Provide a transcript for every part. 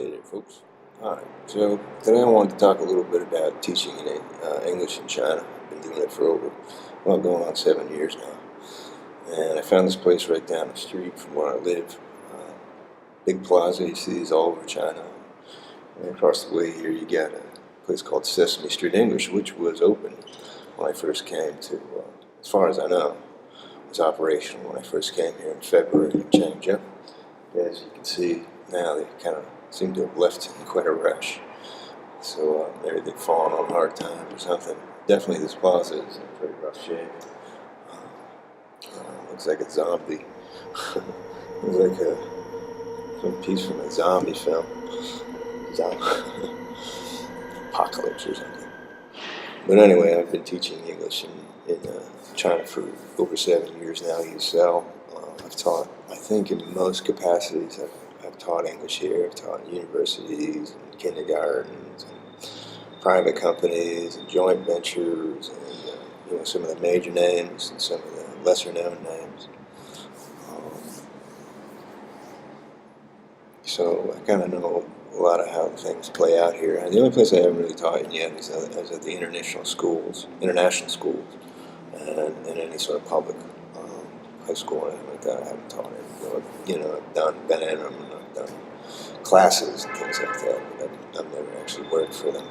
Hey there, folks. Alright, so today I wanted to talk a little bit about teaching in English in China. I've been doing it for going on 7 years now. And I found this place right down the street from where I live. Big plaza, you see these all over China. And across the way here you got a place called Sesame Street English, which was open when I first came to, as far as I know, was operational when I first came here in February in Changzhou. As you can see now, they kind of seem to have left in quite a rush. So maybe they've fallen on hard times or something. Definitely this plaza is in pretty rough shape. Looks like a zombie. Looks like some piece from a zombie film. Apocalypse or something. But anyway, I've been teaching English in China for over 7 years now, ESL. I've taught, I think in most capacities, I've taught English here. I've taught in universities and kindergartens and private companies and joint ventures and some of the major names and some of the lesser known names. So I kind of know a lot of how things play out here. And the only place I haven't really taught in yet is at the international schools, and any sort of public high school or anything like that. I haven't taught it. I've been in them and I've done classes and things like that, but I've never actually worked for them.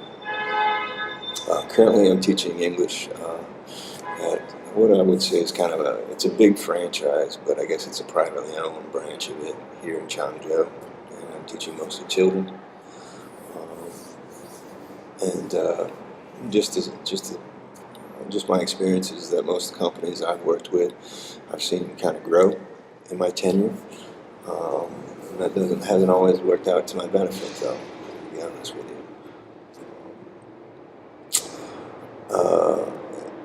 Currently I'm teaching English at what I would say is kind of it's a big franchise, but I guess it's a privately owned branch of it here in Changzhou. And I'm teaching mostly children. Just my experience is that most of the companies I've worked with, I've seen kind of grow in my tenure. And that hasn't always worked out to my benefit, though, to be honest with you.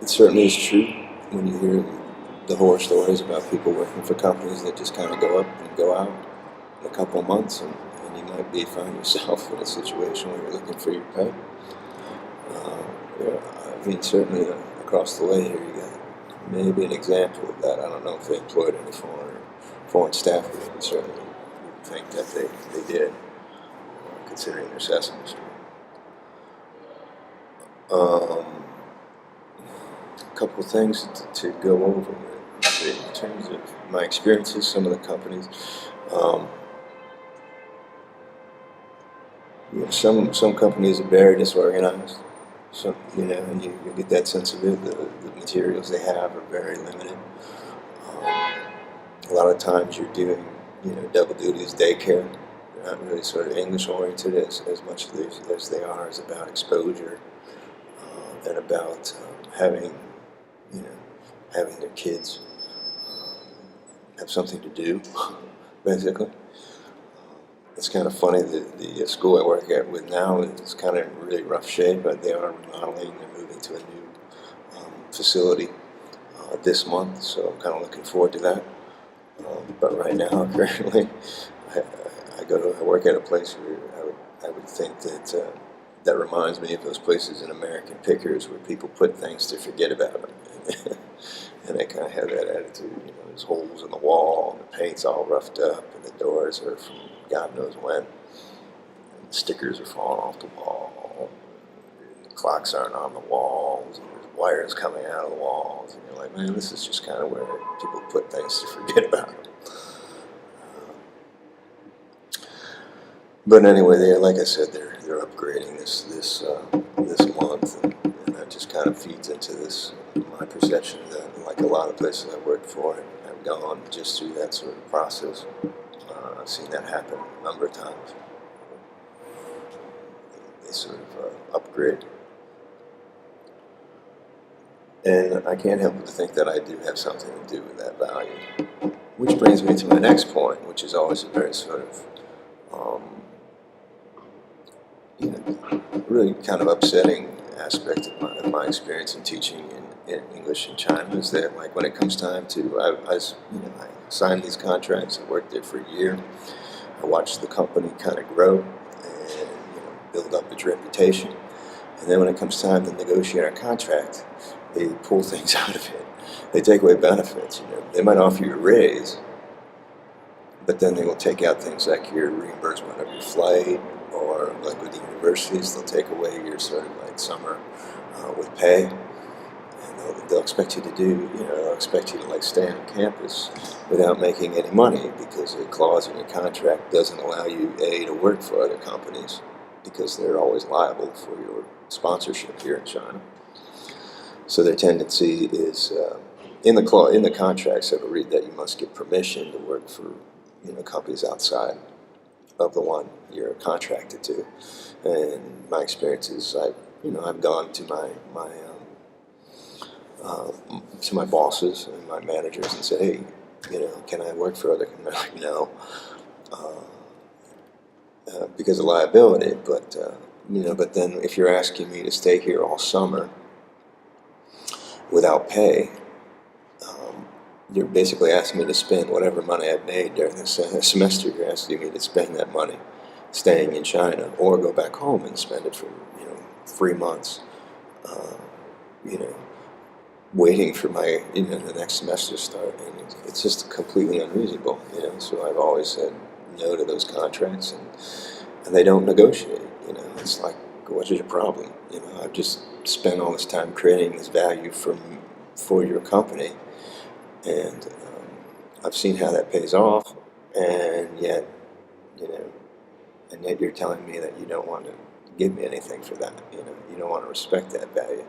It certainly is true when you hear the horror stories about people working for companies that just kind of go up and go out in a couple of months, and you might find yourself in a situation where you're looking for your pay. I mean, certainly across the way here, you got maybe an example of that. I don't know if they employed any foreign staff, but certainly would think that they did, considering their Sesame Street. A couple of things to go over in terms of my experiences. Some of the companies, some companies are very disorganized. So, and you get that sense of it. The materials they have are very limited. A lot of times you're doing, double duty as daycare. They're not really sort of English oriented as much as they are as about exposure and about having their kids have something to do, basically. It's kind of funny that the school I work at with now is kind of in really rough shape, but they are remodeling. They're moving to a new facility this month, so I'm kind of looking forward to that. But right now, currently, I work at a place where I would think that reminds me of those places in American Pickers where people put things to forget about them. And they kind of have that attitude. There's holes in the wall, and the paint's all roughed up, and the doors are from God knows when. And the stickers are falling off the wall. And the clocks aren't on the walls, and there's wires coming out of the walls. And you're like, man, this is just kind of where people put things to forget about them. But anyway, like I said, they're upgrading this month, and that just kind of feeds into my perception that, like a lot of places I've worked for, have gone just through that sort of process. I've seen that happen a number of times. They sort of upgrade. And I can't help but to think that I do have something to do with that value. Which brings me to my next point, which is always a very sort of, really kind of upsetting aspect of my experience in teaching in English in China is that, like, when it comes time to, I signed these contracts. I worked there for a year. I watched the company kind of grow and build up its reputation. And then when it comes time to negotiate our contract, they pull things out of it. They take away benefits. They might offer you a raise, but then they will take out things like your reimbursement of your flight, or like with the universities, they'll take away your sort of like summer with pay, and they'll expect you to do, they'll expect you to like stay on campus without making any money, because a clause in your contract doesn't allow you to work for other companies, because they're always liable for your sponsorship here in China. So their tendency is in the contracts, it'll read that you must get permission to work for companies outside of the one you're contracted to. And my experience is I've gone to my bosses and my managers and said, hey, can I work for other companies? Like, no, because of liability. But but then if you're asking me to stay here all summer without pay, you're basically asking me to spend whatever money I've made during the semester. You're asking me to spend that money staying in China, or go back home and spend it for 3 months, waiting for my the next semester start, and it's just completely unreasonable. So I've always said no to those contracts, and they don't negotiate. It's like, what is your problem? I've just spent all this time creating this value for your company, and I've seen how that pays off, and yet you're telling me that you don't want to give me anything for that. You don't want to respect that value.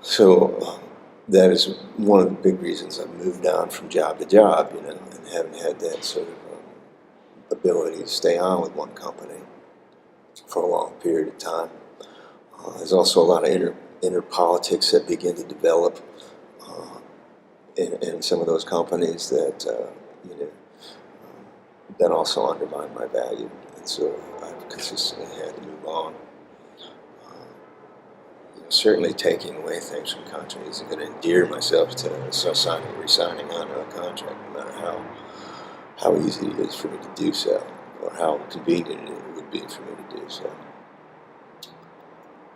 So that is one of the big reasons I've moved on from job to job, and haven't had that sort of ability to stay on with one company for a long period of time. There's also a lot of inner politics that begin to develop in some of those companies that that also undermine my value, and so I've consistently had to move on. Certainly, taking away things from contracts isn't going to endear myself to resigning onto a contract, no matter how easy it is for me to do so, or how convenient it would be for me to do so.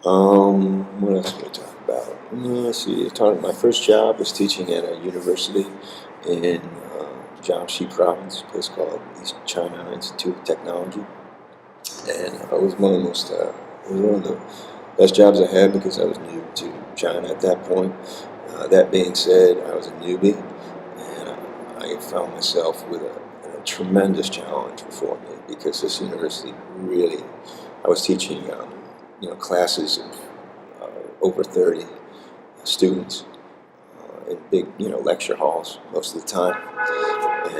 What else can we talk about? Let's see. My first job was teaching at a university in Jiangxi province, a place called East China Institute of Technology, and it was one of the best jobs I had, because I was new to China at that point. That being said, I was a newbie, and I found myself with a tremendous challenge before me, because this university really, I was teaching classes of over 30 students in big lecture halls most of the time,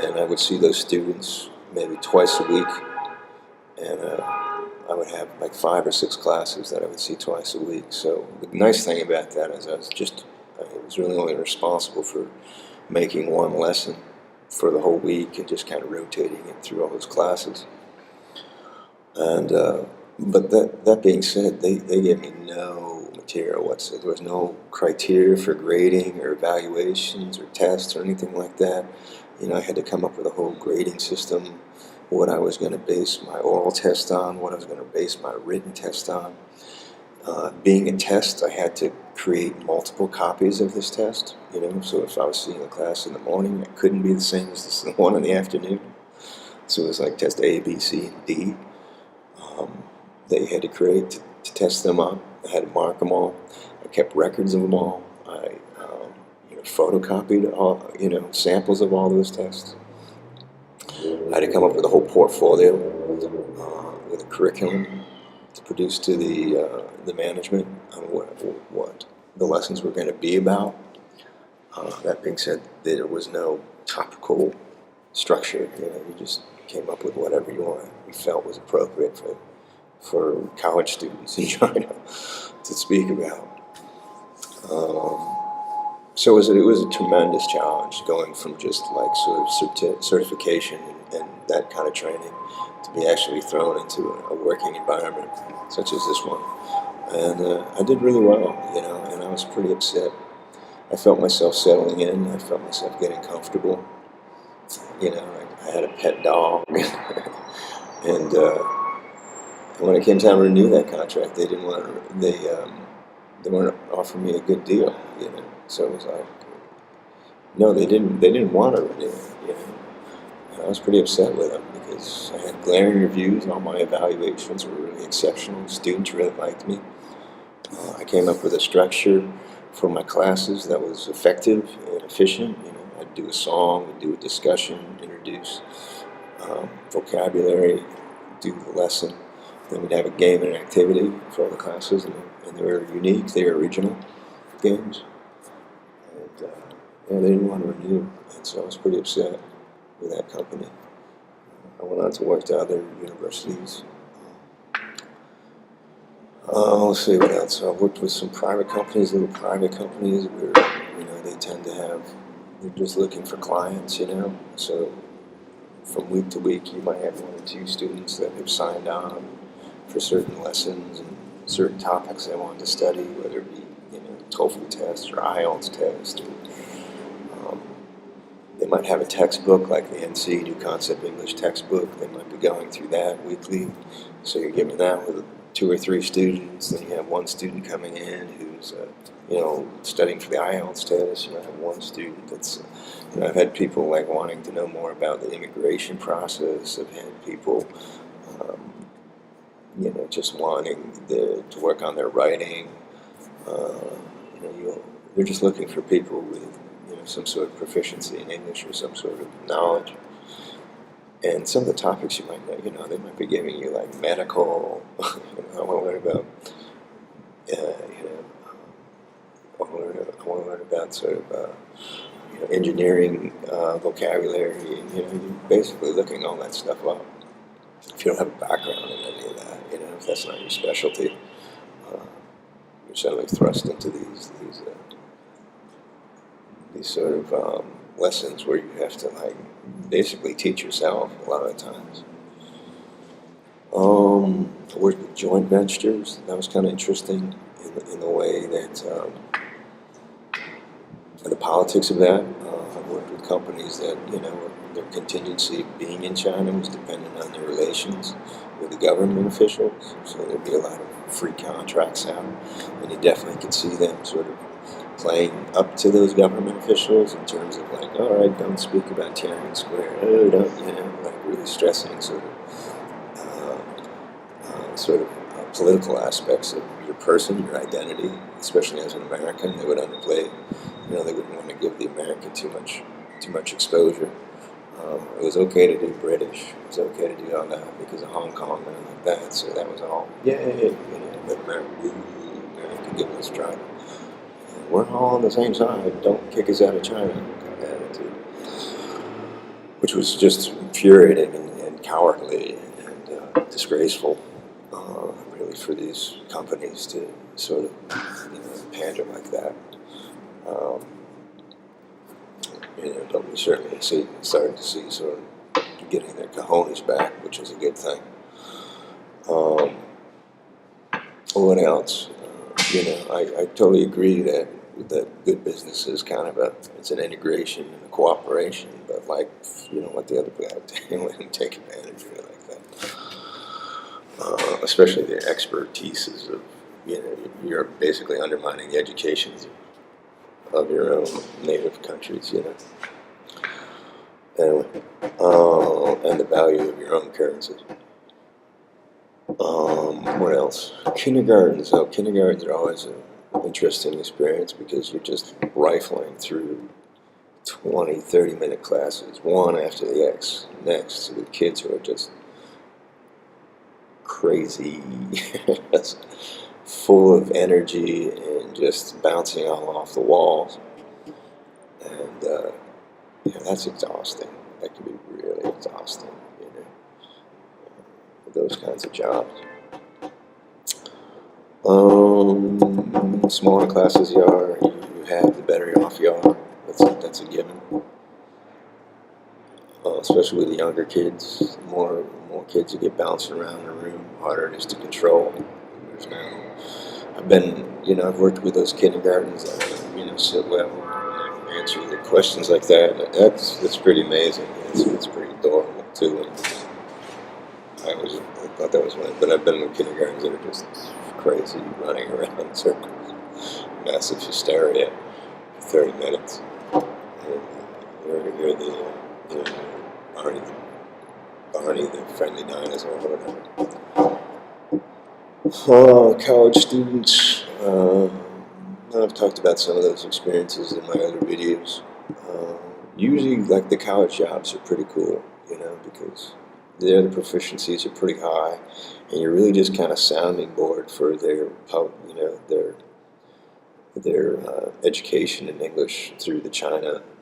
and I would see those students maybe twice a week, and I would have like 5 or 6 classes that I would see twice a week. So the nice thing about that is I was really only responsible for making one lesson for the whole week, and just kind of rotating it through all those classes. And but that being said, they gave me no material whatsoever. There was no criteria for grading or evaluations or tests or anything like that. I had to come up with a whole grading system, what I was going to base my oral test on, what I was going to base my written test on. Being a test, I had to create multiple copies of this test, so if I was seeing a class in the morning, it couldn't be the same as the one in the afternoon. So it was like test A, B, C, and D that you had to create to test them up. I had to mark them all. I kept records of them all. I photocopied all, samples of all those tests. I had to come up with a whole portfolio with a curriculum to produce to the management on what the lessons were going to be about. That being said, there was no topical structure. You just came up with whatever you felt was appropriate for college students in China to speak about. So it was a tremendous challenge, going from just like sort of certification and that kind of training to be actually thrown into a working environment such as this one. And I did really well, and I was pretty upset. I felt myself settling in. I felt myself getting comfortable. I had a pet dog, and when it came time to renew that contract, they weren't offering me a good deal, So it was like, no, they didn't want to renew it, I was pretty upset with them because I had glaring reviews. All my evaluations were really exceptional. Students really liked me. I came up with a structure for my classes that was effective and efficient. I'd do a song, we'd do a discussion, introduce vocabulary, do the lesson. Then we'd have a game and an activity for all the classes, and they were unique, they were original games. And yeah, they didn't want to renew, and so I was pretty upset with that company. I went on to work to other universities. Let's see what else. I worked with some private companies, little private companies where, they tend to have, they're just looking for clients, So from week to week, you might have 1 or 2 students that have signed on for certain lessons and certain topics they want to study, whether it be, TOEFL test or IELTS test. They might have a textbook like the NC New Concept English textbook. They might be going through that weekly. So you're giving that with 2 or 3 students. Then you have 1 student coming in who's, studying for the IELTS test. You might have 1 student that's, I've had people like wanting to know more about the immigration process. I've had people, just wanting to work on their writing. They're just looking for people with, some sort of proficiency in English or some sort of knowledge. And some of the topics you might know, they might be giving you like medical. I want to learn about, I want to learn about sort of, engineering vocabulary. You're basically looking all that stuff up. If you don't have a background in any of that, if that's not your specialty, you're suddenly thrust into these sort of lessons where you have to basically teach yourself a lot of the times. I worked with joint ventures. That was kind of interesting in the way that the politics of that. I worked with companies that their contingency of being in China was dependent on their relations with the government officials. So there'd be a lot of free contracts out, and you definitely could see them sort of playing up to those government officials in terms of all right, don't speak about Tiananmen Square, don't, really stressing sort of political aspects of your person, your identity, especially as an American. They would underplay, they wouldn't want to give the American too much exposure. It was okay to do British, it was okay to do all that because of Hong Kong and like that, so that was all, yay, but America give us try. We're all on the same side. Don't kick us out of China kind of attitude, which was just infuriating and cowardly and disgraceful, really, for these companies to sort of pander like that. We certainly started to see sort of getting their cojones back, which is a good thing. What else? I totally agree that good business is kind of it's an integration and a cooperation, but let the other guy take advantage of it like that. Especially the expertises of, you're basically undermining the educations of your own native countries, Anyway, and the value of your own currency. What else? Kindergartens. Kindergartens are always an interesting experience because you're just rifling through 20, 30-minute classes, one after the next, with kids who are just crazy, full of energy and just bouncing all off the walls. And that's exhausting. That can be really exhausting, those kinds of jobs. Smaller classes you have, the better off you are. That's a given. Especially with the younger kids, more kids you get bouncing around the room, harder it is to control. I've worked with those kindergartens that sit well, answer the questions like that. That's pretty amazing. It's pretty adorable too. I thought that was funny, but I've been in kindergartens that are just crazy, running around in circles, massive hysteria for 30 minutes. And you hear the Barney the Friendly Dinosaur or whatever. Oh, college students. I've talked about some of those experiences in my other videos. Usually, like the college jobs are pretty cool, because there the proficiencies are pretty high, and you're really just kind of sounding board for their education in English through the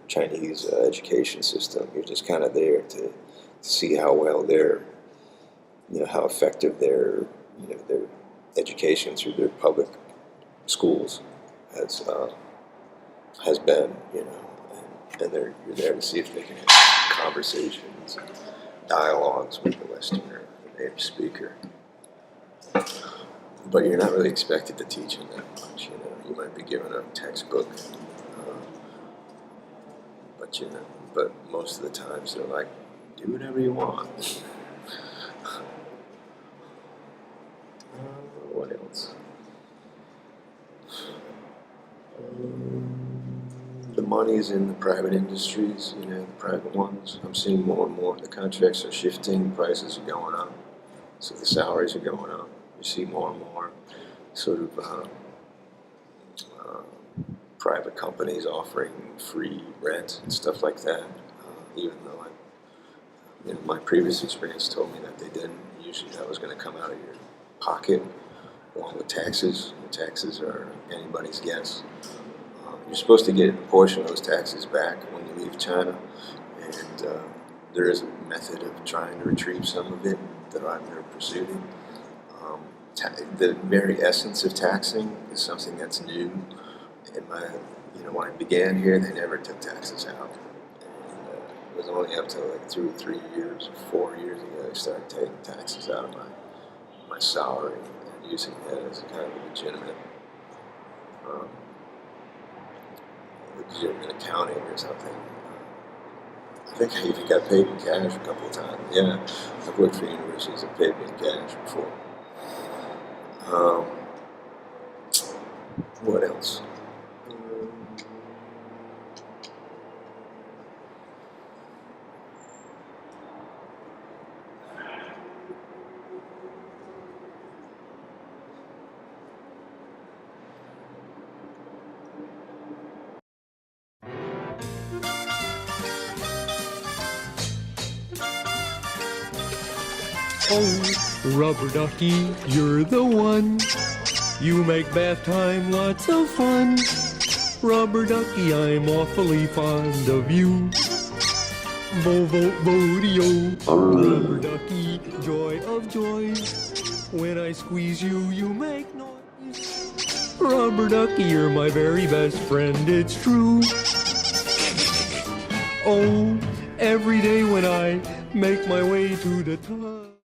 Chinese education system. You're just kind of there to see how well how effective their education through their public schools has been, and you're there to see if they can have conversations and dialogues with the Westerner, the native speaker. But you're not really expected to teach them that much, You might be given a textbook, but most of the times they're like, do whatever you want. What else? The money's in the private industries, the private ones. I'm seeing more and more. The contracts are shifting, prices are going up, so the salaries are going up. You see more and more sort of private companies offering free rent and stuff like that, even though my previous experience told me that they didn't. Usually that was going to come out of your pocket along with taxes. Taxes are anybody's guess. You're supposed to get a portion of those taxes back when you leave China, and there is a method of trying to retrieve some of it that they're pursuing. The very essence of taxing is something that's new. When I began here, they never took taxes out. And, it was only up to like 2 or 3 years, 4 years ago, they started taking taxes out of my salary and using that as kind of a legitimate accounting or something. I think I even got paid in cash a couple of times. Yeah, I've worked for universities that paid me in cash before. What else? Oh, rubber ducky, you're the one. You make bath time lots of fun. Rubber ducky, I'm awfully fond of you. Vo-vo-vo-dee-o. Rubber ducky, joy of joys. When I squeeze you, you make noise. Rubber ducky, you're my very best friend, it's true. Oh, every day when I make my way to the tub.